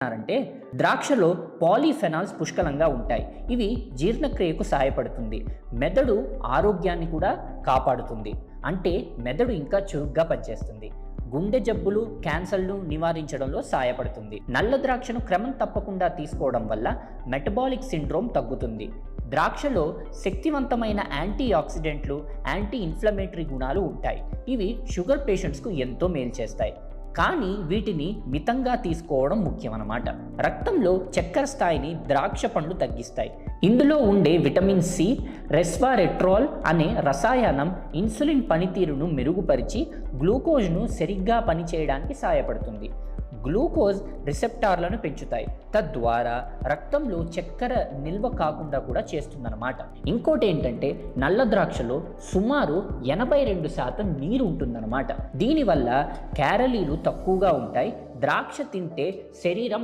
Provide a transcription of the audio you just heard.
అంటే ద్రాక్షలో పాలీఫెనాల్స్ పుష్కలంగా ఉంటాయి. ఇవి జీర్ణక్రియకు సహాయపడుతుంది. మెదడు ఆరోగ్యాన్ని కూడా కాపాడుతుంది. అంటే మెదడు ఇంకా చురుగ్గా పనిచేస్తుంది. గుండె జబ్బులు, క్యాన్సర్లు నివారించడంలో సహాయపడుతుంది. నల్ల ద్రాక్షను క్రమం తప్పకుండా తీసుకోవడం వల్ల మెటబాలిక్ సిండ్రోమ్ తగ్గుతుంది. ద్రాక్షలో శక్తివంతమైన యాంటీ ఆక్సిడెంట్లు, యాంటీ ఇన్ఫ్లమేటరీ గుణాలు ఉంటాయి. ఇవి షుగర్ పేషెంట్స్కు ఎంతో మేలు చేస్తాయి. కానీ వీటిని మితంగా తీసుకోవడం ముఖ్యమన్నమాట. రక్తంలో చక్కెర స్థాయిని ద్రాక్ష పండ్లు తగ్గిస్తాయి. ఇందులో ఉండే విటమిన్ సి, రెస్వారెట్రాల్ అనే రసాయనం ఇన్సులిన్ పనితీరును మెరుగుపరిచి గ్లూకోజ్ను సరిగ్గా పనిచేయడానికి సహాయపడుతుంది. గ్లూకోజ్ రిసెప్టార్లను పెంచుతాయి, తద్వారా రక్తంలో చక్కెర నిల్వ కాకుండా కూడా చేస్తుందన్నమాట. ఇంకోటి ఏంటంటే నల్ల ద్రాక్షలో సుమారు 82% నీరు ఉంటుందన్నమాట. దీనివల్ల క్యాలరీలు తక్కువగా ఉంటాయి. ద్రాక్ష తింటే శరీరం